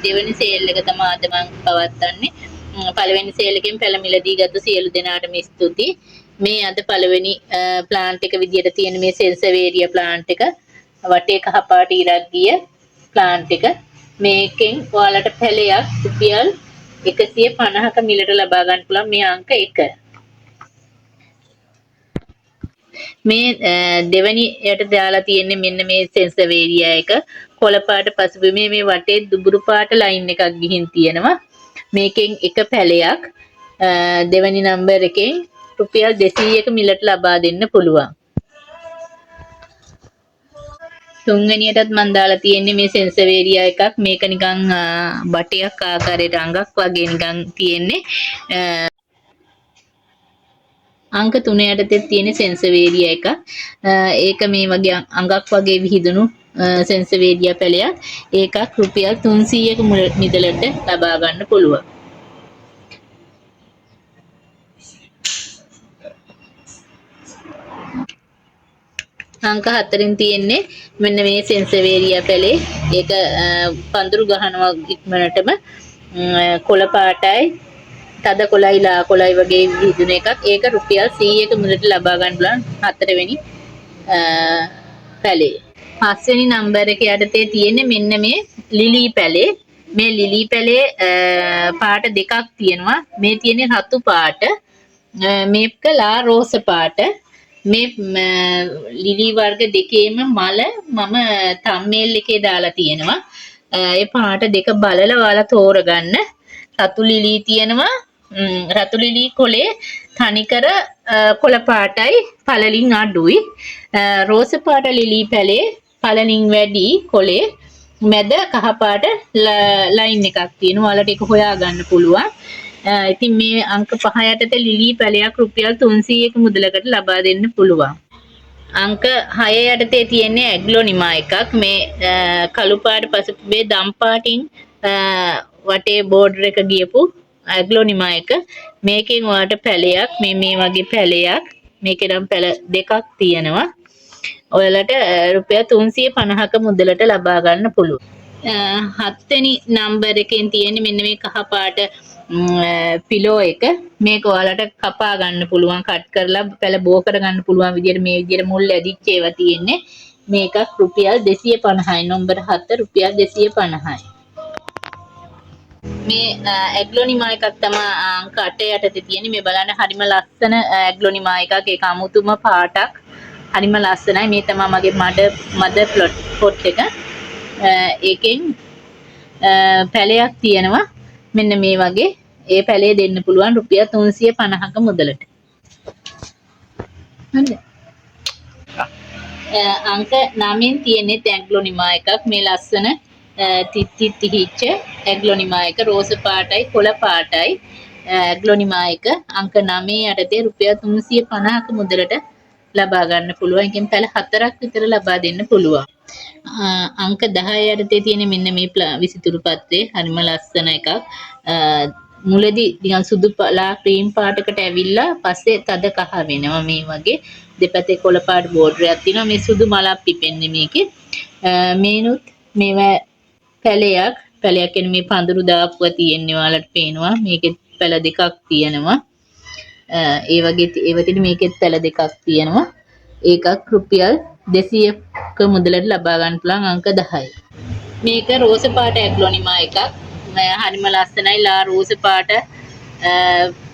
දෙවෙනි සේල් එක තමයි අද මම පවත්වන්නේ. පළවෙනි සේල් එකෙන් පැල මිලදී ගත්ත සියලු දෙනාටම ස්තුතියි. මේ අද පළවෙනි ප්ලාන්ට් එක විදියට තියෙන මේ සෙන්සවේරියා ප්ලාන්ට් එක වටේ කහපාට ඉරක් ගිය ප්ලාන්ට් එක. මේකෙන් ඔයාලට පැලයක් රුපියල් 150ක මිලට ලබා ගන්න පුළුවන් මේ අංක 1. මේ දෙවැනි යට දාලා තියෙන්නේ මෙන්න මේ සෙන්සවේරියා එක කොළ පාට පසුබිමේ මේ වටේ දුඹුරු පාට ලයින් එකක් ගිහින් තියෙනවා. මේකෙන් එක පැලයක් දෙවැනි නම්බර් එකෙන් රුපියල් 200ක මිලට ලබා දෙන්න පුළුවන්. තුන්වෙනියටත් මම දාලා තියෙන්නේ මේ සෙන්සවේරියා එකක්. මේක නිකන් බටයක් ආකාරයට අඟක් වගේ නිකන් තියෙන්නේ. අංක 3 යටතේ තියෙන සෙන්සවේරියා එක. ඒක මේ වගේ අඟක් වගේ විහිදුණු සෙන්සවේරියා පැලයක්. ඒකක් රුපියල් 300ක මිලට ලබා ගන්න පුළුවන්. අංක 4න් තියෙන්නේ මෙන්න මේ සෙන්සවේරියා පැලේ. ඒක පඳුරු ගහනවා ඉක්මනටම කොළ පාටයි තද කොළයි ලා කොළයි වගේ විහිදුන එකක්. ඒක රුපියල් 100ක මුලට ලබා ගන්න පුළුවන් 4 වෙනි පැලේ. 5 වෙනි නම්බර් එක යටතේ තියෙන්නේ මෙන්න මේ ලිලී පැලේ. මේ ලිලී පැලේ පාට දෙකක් තියෙනවා. මේ තියෙන්නේ රතු පාට. මේක ලා රෝස පාට. මේ ලිලී වර්ග දෙකේම මල මම තම්මේල් එකේ දාලා තියෙනවා. ඒ පාට දෙක බලලා ඔයාලා තෝරගන්න. රතු ලිලී තියෙනවා. රතු ලිලී කොලේ තනිකර කොළ පාටයි පළලින් අඩුයි. රෝස පාට ලිලී පැලේ පළලින් වැඩි කොලේ මැද කහ පාට ලයින් එකක් තියෙනවා. ඔයාලට ඒක හොයාගන්න පුළුවන්. ඉතින් මේ අංක 5 යටතේ ලිලී පැලයක් රුපියල් 300ක මුදලකට ලබා දෙන්න පුළුවන්. අංක 6 යටතේ තියෙන්නේ ඇග්ලොනිමා එකක්. මේ කළු පාට පසුපුබේ දම් පාටින් වටේ බෝඩර් එක ගියපු ඇග්ලොනිමා එක. මේකෙන් ඔයාලට පැලයක් මේ වගේ පැලයක් මේකේ නම් පැල දෙකක් තියෙනවා. ඔයාලට රුපියල් 350ක මුදලට ලබා ගන්න පුළුවන්. 7 වෙනි නම්බර් එකෙන් තියෙන්නේ මෙන්න මේ කහ පාට පිලෝ එක. මේක ඔයාලට කපා ගන්න පුළුවන්, කට් කරලා පැල බෝ කර ගන්න පුළුවන් විදියට මේ විදියට මුල් ඇදිච්ච ඒවා තියෙන්නේ. මේකක් රුපියල් 250යි. නම්බර් 7 රුපියල් 250යි. මේ ඇග්ලොනිමා එකක් තමයි අංක 8 යටතේ තියෙන්නේ. මේ බලන්න හරිම ලස්සන ඇග්ලොනිමා එකක්. ඒක අමුතුම පාටක්. හරිම ලස්සනයි. මේ තමයි මගේ මද පොට් එක. ඒකෙන් පැලයක් තියෙනවා. මෙන්න මේ වගේ ඒ පැලේ දෙන්න පුළුවන් රුපියල් 350ක මුදලට. හරිද? අංක 9න් තියෙන්නේ ඇග්ලොනිමා එකක්. මේ ලස්සන තිහිච්ච ඇග්ලොනිමා එක රෝස පාටයි කොළ පාටයි ඇග්ලොනිමා එක අංක 9 යටතේ රුපියල් 350ක මුදලට ලබා ගන්න පුළුවන්. එකෙන් පැල 4ක් විතර ලබා දෙන්න පුළුවන්. අංක 10 යටතේ තියෙන මෙන්න මේ විසිතුරු පත්‍රේ හරිම ලස්සන එකක්. මුලදී නිකන් සුදු ලා ක්‍රීම් පාටකට ඇවිල්ලා පස්සේ තද කහ වෙනවා. මේ වගේ දෙපැත්තේ කොළ පාට බෝඩරයක් තියෙනවා. මේ සුදු මලක් පිපෙන්නේ මේකේ. මේනුත් මේවා පැලයක් කියන්නේ මේ පඳුරු දාපුවා තියෙන්නේ ඔයාලට පේනවා. මේකෙත් පැල දෙකක් තියෙනවා. ඒ වගේ ඒවතින් මේකෙත් පැල දෙකක් තියෙනවා. ඒකක් රුපියල් 200ක මුදලට ලබා ගන්න පුළුවන් අංක 10යි. මේක රෝස පාට ඇග්ලොනිමා එකක්. හරිම ලස්සනයි ලා රෝස පාට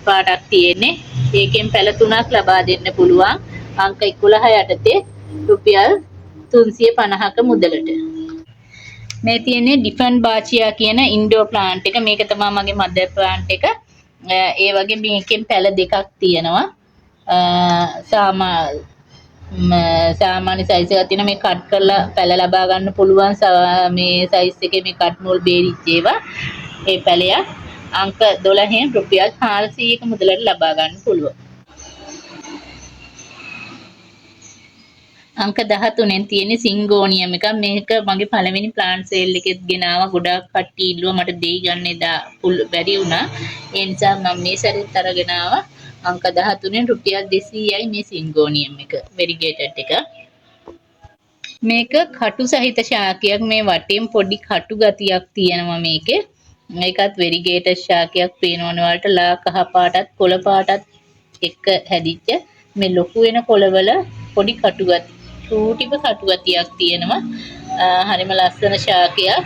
පාටක් තියෙන්නේ. ඒකෙන් පැල 3ක් ලබා දෙන්න පුළුවන්. අංක 11 යටතේ රුපියල් 350ක මුදලට. මේ තියෙන්නේ ඩිෆන් බාචියා කියන ඉන්ඩෝර් ප්ලාන්ට් එක. මේක තමයි මගේ මදර් ප්ලාන්ට් එක. ඒ වගේ මේකෙන් පැල දෙකක් තියෙනවා. සාමාන්‍ය සයිස් එකක් තියෙනවා. මේ කට් කරලා පැල ලබා ගන්න පුළුවන්. මේ සයිස් එකේ මේ කට් නූල් බේරිච්ච ඒවා. ඒ පැලයක් අංක 12න් රුපියල් 400ක මුදලට ලබා ගන්න පුළුවන්. අංක 13න් තියෙන සිංගෝනියම් එක. මේක මගේ පළවෙනි ප්ලාන්ට් සේල් එකෙත් ගෙනාවා. ගොඩාක් කට්ටිය ඉල්ලුවා. මට දෙයි ගන්න එදා බැරි වුණා. ඒ නිසා මම මේ සැරේත් අරගෙන ආවා. අංක 13න් රුපියල් 200යි මේ සිංගෝනියම් එක. වෙරිගේටඩ් එක. මේක කටු සහිත ශාකයක්. මේ වටේම පොඩි කටු ගතියක් තියෙනවා මේකේ. මේකත් වෙරිගේටඩ් ශාකයක් පේනවනේ ඔයාලට. ලා කහ පාටත් කොළ පාටත් එක්ක හැදිච්ච මේ ලොකු වෙන කොළවල පොඩි කටු ගති චූටිම කටු ගතියක් තියෙනවා. හරිම ලස්සන ශාකයක්.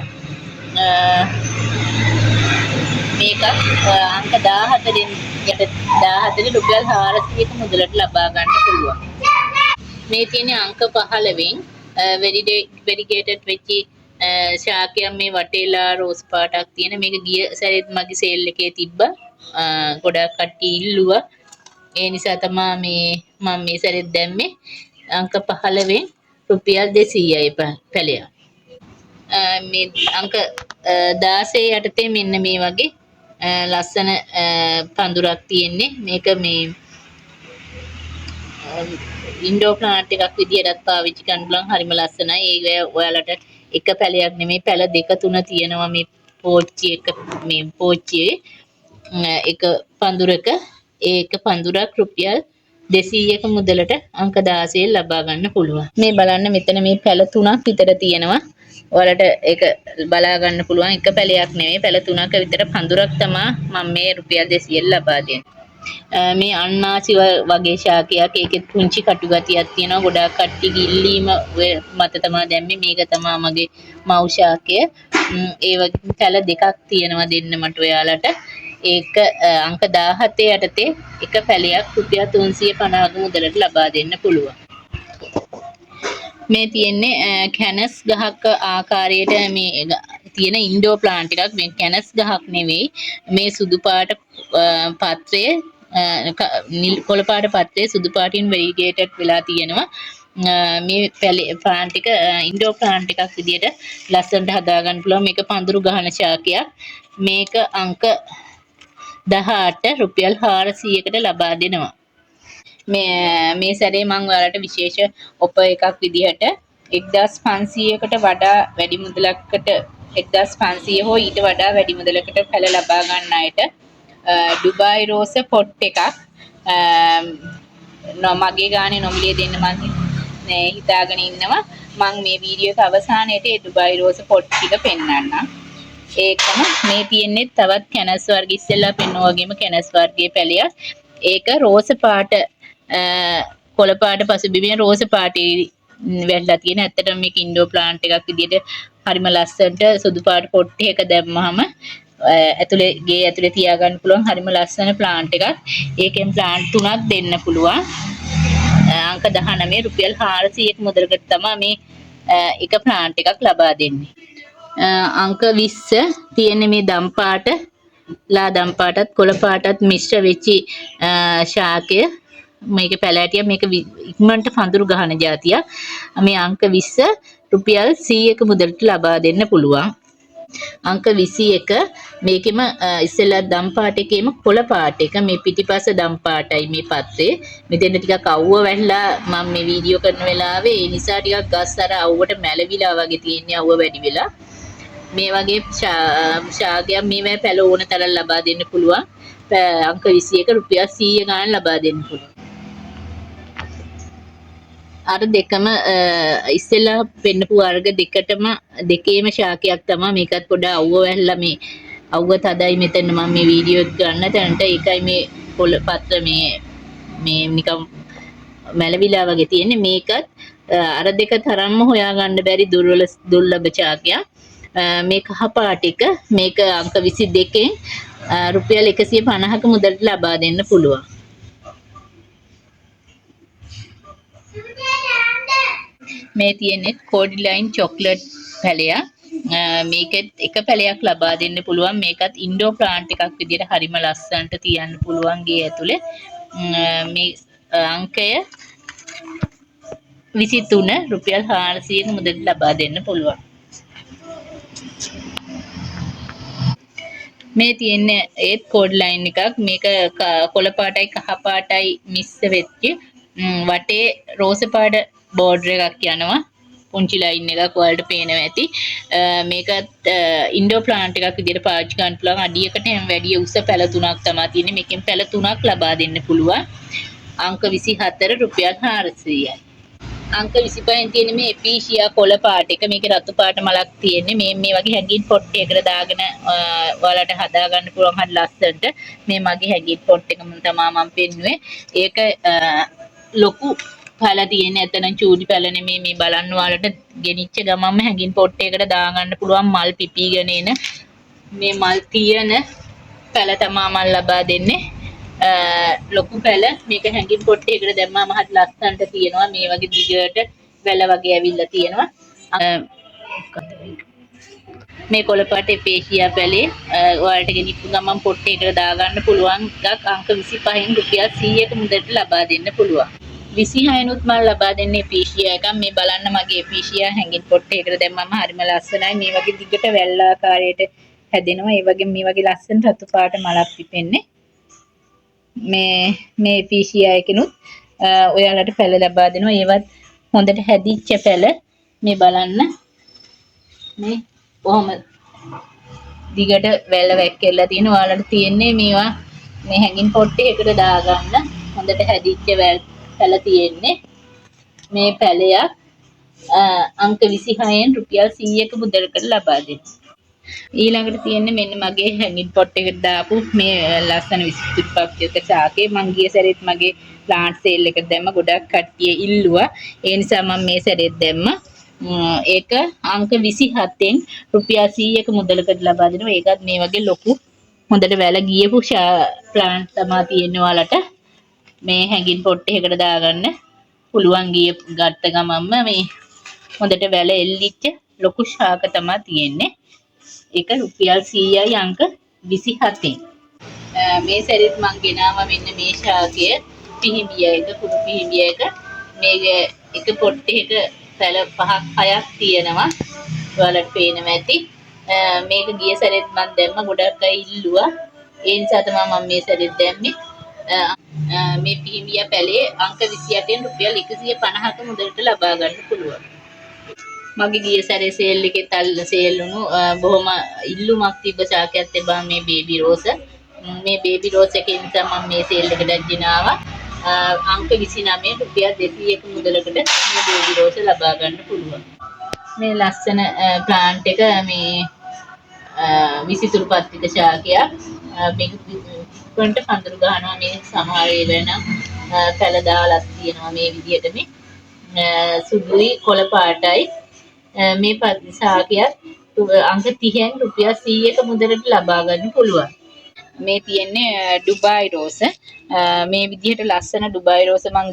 මේකත් අංක 14 යට 14 රුපියල් 400ක මුදලට ලබා ගන්න පුළුවන්. මේ තියෙන අංක 15න් වෙරිගේටඩ් වෙච්ච ශාකයක්. මේ වටේලා රෝස් පාටක් තියෙන. මේක ගිය සැරේත් මගේ සේල් එකේ තිබ්බා. ගොඩක් කට්ටිය ඉල්ලුවා. ඒ නිසා තමයි මම මේ සැරේත් දැම්මේ. අංක 15න් රුපියල් 200යි පැලයක්. මේ අංක 16 යටතේ මෙන්න මේ වගේ ලස්සන පඳුරක් තියෙන්නේ. මේක මේ ඉන්ඩෝ ප්ලාන්ට් එකක් විදියටත් පාවිච්චි කරන්න පුළුවන්. හරිම ලස්සනයි. ඒක ඔයාලට එක පැලයක් නෙමෙයි පැල දෙක තුන තියෙනවා මේ පෝච්චියේ එක පඳුරක. ඒක පඳුරක් රුපියල් 200ක මුදලට අංක 16 ලබා ගන්න පුළුවන්. මේ බලන්න මෙතන මේ පැල තුනක් විතර තියෙනවා. ඔයාලට ඒක බලා ගන්න පුළුවන්. එක පැලයක් නෙමෙයි පැල තුනක විතර පඳුරක් තමයි මම මේ රුපියල් 200 ලබා දෙන්නේ. මේ අන්නාසි වගේ ශාකයක්. ඒකෙත් පුංචි කටු ගතියක් තියෙනවා. ගොඩාක් කට්ටිය ඉල්ලීම මත තමයි දැම්මේ. මේක තමයි මගේ මව් ශාකය. ඒ වගේ පැල දෙකක් තියෙනවා දෙන්න මට ඔයාලට. ඒක අංක 17 යටතේ එක පැලයක් රුපියල් 350ක මුදලට ලබා දෙන්න පුළුවන්. මේ තියෙන්නේ කැනස් ගහක ආකාරයට මේ තියෙන ඉන්ඩෝ ප්ලාන්ට් එකක්. මේ කැනස් ගහක් නෙවෙයි. මේ සුදු පාට පත්‍රයේ කොළ පාට පත්‍රයේ සුදු පාටින් වෙරිගේටඩ් වෙලා තියෙනවා. මේ ප්ලාන්ට් එක ඉන්ඩෝ ප්ලාන්ට් එකක් විදියට ලස්සනට හදා ගන්න පුළුවන්. මේක පඳුරු ගහන ශාකයක්. මේක අංක 18 රුපියල් 400කට ලබා දෙනවා. මේ සැරේ මම ඔයාලට විශේෂ ඔප එකක් විදිහට 1500කට වඩා වැඩි මුදලකට 1500 හෝ ඊට වඩා වැඩි මුදලකට පැල ලබා ගන්න අයට ඩුබායි රෝස පොට් එකක් මගේ ගානේ නොමිලේ දෙන්න මම හිතාගෙන ඉන්නවා. මම මේ වීඩියෝ එක අවසානයේට ඒ ඩුබායි රෝස පොට් ටික පෙන්වන්නම්. ඒකම මේ තියෙන්නේ තවත් කැනස් වර්ග ඉස්සෙල්ලා පෙන්වුවා වගේම කැනස් වර්ගයේ පැලයක්. ඒක රෝස පාට කොළ පාට පසුබිමේ රෝස පාටේ වැල්ලා තියෙන. ඇත්තටම මේක ඉන්ඩෝ ප්ලාන්ට් එකක් විදියට හරිම ලස්සනට සුදු පාට පොට් එකක දැම්මහම ඇතුලේ ගේ ඇතුලේ තියාගන්න පුළුවන්. හරිම ලස්සන ප්ලාන්ට් එකක්. ඒකෙන් ප්ලාන්ට් තුනක් දෙන්න පුළුවන්. අංක 19 රුපියල් 400ක මුදලකට තමයි මේ එක ප්ලාන්ට් එකක් ලබා දෙන්නේ. අංක 20 තියෙන්නේ මේ දම් පාට ලා දම් පාටත් කොළ පාටත් මිශ්‍ර වෙච්චි ශාකය. මේක පැලෑටියක්. මේක ඉක්මනට පඳුරු ගහන జాතියක්. මේ අංක 20 රුපියල් 100ක මුදලට ලබා දෙන්න පුළුවන්. අංක 21 මේකෙම ඉස්සෙල්ලා දම් පාට එකේම කොළ පාට එක. මේ පිටිපස්ස දම් පාටයි මේ පත්‍රේ. මෙතෙන් ටිකක් අවුව වැහිලා මම මේ වීඩියෝ කරන වෙලාවේ ඒ නිසා ටිකක් ගස් අර අවුවට මැලවිලා වගේ තියෙන්නේ අවුව වැඩි වෙලා. මේ වගේ ශාකයක් මේ පැල ඕන තරම් ලබා දෙන්න පුළුවන්. අංක 21 රුපියල් 100 ගණන් ලබා දෙන්න පුළුවන්. අර දෙකම ඉස්සෙල්ලා පෙන්නපු වර්ග දෙකේම ශාකයක් තමයි. මේකත් පොඩ අවුව වැහැලා මේ අවුව තදයි මෙතන මම මේ වීඩියෝ එක ගන්න තැනට. ඒකයි මේ පොළ පත්‍ර මේ නිකම් මැලවිලා වගේ තියෙන්නේ. මේකත් අර දෙක තරම්ම හොයාගන්න බැරි දුර්ලභ ශාකයක්. මේ කහ පාට එක මේක අංක 22න් රුපියල් 150ක මුදලට ලබා දෙන්න පුළුවන්. මේ තියෙන්නේ කෝඩිලයින් චොක්ලට් පැලයක්. මේකෙත් එක පැලයක් ලබා දෙන්න පුළුවන්. මේකත් ඉන්ඩෝ ප්ලාන්ට් එකක් විදියට හරිම ලස්සනට තියන්න පුළුවන් ගේ ඇතුලේ. මේ අංකය 23 රුපියල් 400ක මුදලට ලබා දෙන්න පුළුවන්. මේ තියෙන්නේ ඒත් කෝඩ් ලයින් එකක්. මේක කොළ පාටයි කහ පාටයි මිශ්‍ර වෙච්ච වටේ රෝස පාට බෝඩර් එකක් යනවා. පුංචි ලයින් එකක් ඔයාලට පේනවා ඇති. මේකත් ඉන්ඩෝ ප්ලාන්ට් එකක් විදිහට පාවිච්චි කරන්න පුළුවන්. අඩියකට වැඩි උස පැල තුනක් තමයි තියෙන්නේ. මේකෙන් පැල තුනක් ලබා දෙන්න පුළුවන්. අංක 24 රුපියල් 400යි. අංක 25න් තියෙන මේ එපීෂියා කොළ පාට එක. මේකේ රතු පාට මලක් තියෙන්නේ. මේ වගේ හැඟින් පොට් එකකට දාගෙන ඔයාලට හදා ගන්න පුළුවන් හරි ලස්සනට. මේ මගේ හැඟින් පොට් එක තමයි මම පෙන්නුවේ. ඒක ලොකු පැල තියෙන. එතන චූටි පැල නෙමෙයි. මේ බලන්න ඔයාලට ගෙනිච්ච ගමන්ම හැඟින් පොට් එකකට දාගන්න පුළුවන් මල් පිපිගෙන එන මේ මල් තියෙන පැල තමයි මම ලබා දෙන්නේ. ලොකු පැල මේක හැංගින් පොට්ටයකට දැම්මාම හරි ලස්සනට තියෙනවා මේ වගේ දිගට වැල වගේ ඇවිල්ලා තියෙනවා මේ කොළපාට එපේෂියා පැලේ ඔයාලට ගෙනිච්ච ගමන් පොට්ටයකට දාගන්න පුළුවන් එකක් අංක 25න් රුපියල් 100ක මුදලට ලබා දෙන්න පුළුවන් 26 නුත් මම ලබා දෙන්නේ එපේෂියා එකක් මේ බලන්න මගේ එපේෂියා හැංගින් පොට්ටයකට දැම්මම හරිම ලස්සනයි මේ වගේ දිගට වැල් ආකාරයට හැදෙනවා ඒ වගේ මේ වගේ ලස්සන රතු පාට මලක් පිපෙන්නේ මේ එපීෂියා එකනොත් ඔයාලට පැල ලබා දෙනවා. ඒවත් හොඳට හැදිච්ච පැල මේ බලන්න. මේ කොහොම දිගට වැල්ල වැක්කෙලා තියෙන ඔයාලට තියෙන්නේ මේවා මේ හැංගින් පොට්ටයකට දාගන්න හොඳට හැදිච්ච පැල තියෙන්නේ. මේ පැලයක් අංක 26න් රුපියල් 100ක මුදලකට ලබා දෙනවා. ඊළඟට තියෙන්නේ මෙන්න මගේ හැංගින් පොට් එකට දාපු මේ ලස්සන විසිතුරු ශාකේ මං ගිය සැරේත් මගේ ප්ලාන්ට් සේල් එකට දැම්ම ගොඩක් කට්ටිය ඉල්ලුවා ඒ නිසා මම මේ සැරේත් දැම්මා ඒක අංක 27න් රුපියල් 100ක මුදලකට ලබා දෙනවා ඒකත් මේ වගේ ලොකු හොඳට වැල ගියපු ප්ලාන්ට් තමයි තියෙන්නේ ඔයාලට මේ හැංගින් පොට් එකකට දාගන්න පුළුවන් ගත්ත ගමන්ම මේ හොඳට වැල එල්ලිච්ච ලොකු ශාක තමයි තියෙන්නේ ඒක රුපියල් 100යි අංක 27න් මේ සැරේත් මං ගෙනාවා මෙන්න මේ ශාකය පිහිඹිය එක කුඩු පිහිඹිය එක මේක එක පොට් එකක පැල 5ක් 6ක් තියෙනවා ඔයාලට පේනවා ඇති මේක ගිය සැරේත් මං දැම්ම ගොඩක් අය ඉල්ලුවා ඒ නිසා තමයි මම මේ සැරේත් දැම්මේ මේ පිහිඹිය පැලේ අංක 28න් රුපියල් 150ක මුදලට ලබා ගන්න පුළුවන් මගේ ගිය සැරේ සේල් එකේ තල්ල සේල් වුණු බොහොම ඉල්ලුමක් තිබ්බ ශාකයක් තිබ්බා මේ බේබි රෝස මේ බේබි රෝස් එකේ නිසා මම මේ සේල් එකට ගෙනාවා අංක 29 රුපියල් 200ක මුදලකට මේ බේබි රෝස ලබා ගන්න පුළුවන් මේ ලස්සන ප්ලාන්ට් එක මේ විසිතුරු පත්‍රික ශාකයක් මේක පොන්ට පඳුරු ගන්නවා මේ සමහර ඒවා නම් පැල දාලා තියෙනවා මේ විදිහට මේ සුදුයි කොළ පාටයි මේ ශාකයක් අංක 30න් රුපියල් 100ක මුදලට ලබා ගන්න පුළුවන්. මේ තියෙන්නේ ඩුබායි රෝස. මේ විදිහට ලස්සන ඩුබායි රෝස මං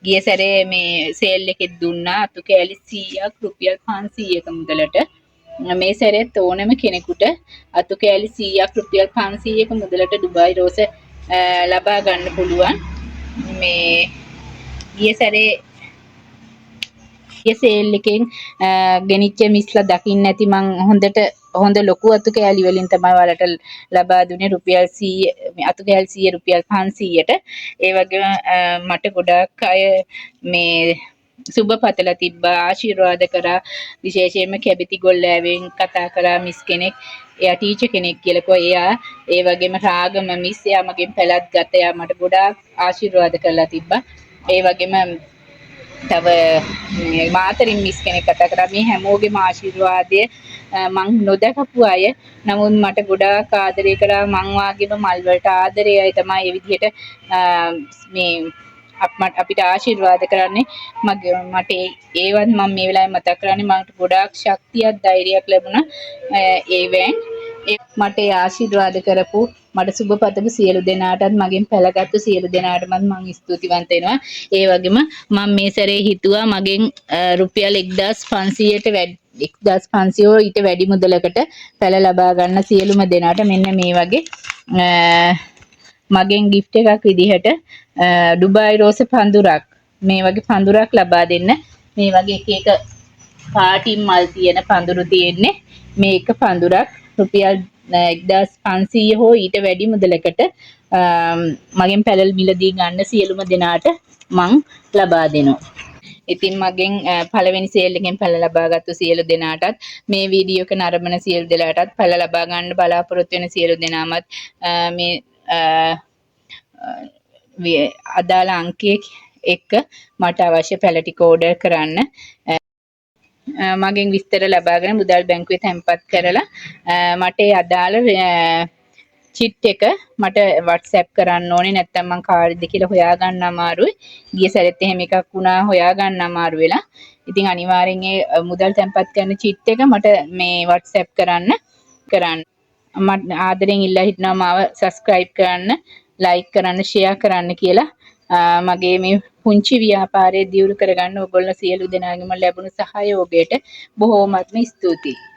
ගිය සැරේ මේ සේල් එකෙත් දුන්නා. අතු කෑලි 100ක් රුපියල් 500ක මුදලට. මේ සැරේත් ඕනම කෙනෙකුට අතු කෑලි 100ක් රුපියල් 500ක මුදලට ඩුබායි රෝස ලබා ගන්න පුළුවන්. මේ ගිය සැරේ සේල් එකෙන් ගෙනිච්ච මිස්ලා දකින්න ඇති මං හොඳ ලොකු අතු කෑලි වලින් තමයි ඔයාලට ලබා දුන්නේ රුපියල් 100 අතු කෑලි 100 රුපියල් 500ට ඒ වගේම මට ගොඩක් අය මේ සුබ පතලා තිබ්බා ආශිර්වාද කරා විශේෂයෙන්ම කැබිති ගොල්ලෑවෙන් කතා කරා මිස් කෙනෙක් එයා ටීචර් කෙනෙක් කියලා කිව්වා එයා ඒ වගේම රාගම මිස් එයා මගෙන් පැලක් ගත්තා එයා මට ගොඩාක් ආශිර්වාද කරලා තිබ්බා ඒ වගේම තව මාතරින් මිස් කෙනෙක් කතා කරා මේ හැමෝගේම ආශිර්වාදය මං නොදකපු අය නමුත් මට ගොඩාක් ආදරය කරා මං වාගේම මල් වලට ආදරේ අය තමයි මේ විදිහට මේ අපිට ආශිර්වාද කරන්නේ මට ඒවත් මම මේ වෙලාවේ මතක් කරන්නේ මට ගොඩාක් ශක්තියක් ධෛර්යයක් ලැබුණා ඒවෙන් මට ආශිර්වාද කරපු මට සුබපතපු සියලු දෙනාටත් මගෙන් පැලගත්තු සියලු දෙනාටම මම ස්තුතිවන්ත වෙනවා. ඒ වගේම මම මේ සැරේ හිතුවා මගෙන් රුපියල් 1500ට 1500 ඊට වැඩි මුදලකට පැල ලබා ගන්න සියලුම දෙනාට මෙන්න මේ වගේ මගෙන් gift එකක් විදිහට ඩුබායි රෝස පඳුරක් මේ වගේ පඳුරක් ලබා දෙන්න මේ වගේ එක පාටින් මල් තියෙන පඳුරු තියෙන්නේ මේක පඳුරක් රුපියල් 1500 හෝ ඊට වැඩි මුදලකට මගෙන් පැලල් මිලදී ගන්න සියලුම දෙනාට මං ලබා දෙනවා. ඉතින් මගෙන් පළවෙනි සේල් එකෙන් පැල ලබාගත්තු සියලු දෙනාටත් මේ වීඩියෝ එක නරඹන සියලු දෙනාටත් පැල ලබා ගන්න බලාපොරොත්තු වෙන සියලු දෙනාමත් මේ අදාළ අංකයේ එක්ක මට අවශ්‍ය පැළ ටික ඕඩර් කරන්න. මගෙන් විස්තර ලබාගෙන මුදල් බැංකුවේ තැන්පත් කරලා මට ඒ අදාළ චිට් එක මට WhatsApp කරන්න ඕනේ. නැත්නම් මං කාර්යද කියලා හොයාගන්න අමාරුයි. ගිය සැරේත් එහෙම එකක් වුණා, හොයාගන්න අමාරු වෙලා. ඉතින් අනිවාර්යෙන් ඒ මුදල් තැන්පත් කරන චිට් එක මට මේ WhatsApp කරන්න. මට ආදරෙන් ඉල්ලා හිටනවා මාව subscribe කරන්න, like කරන්න, share කරන්න කියලා. මගේ මේ පුංචි ව්‍යාපාරය දියුණු කරගන්න ඔයගොල්ලෝ සියලු දෙනාගේම ලැබුණු සහයෝගයට බොහෝමත්ම ස්තුතියි.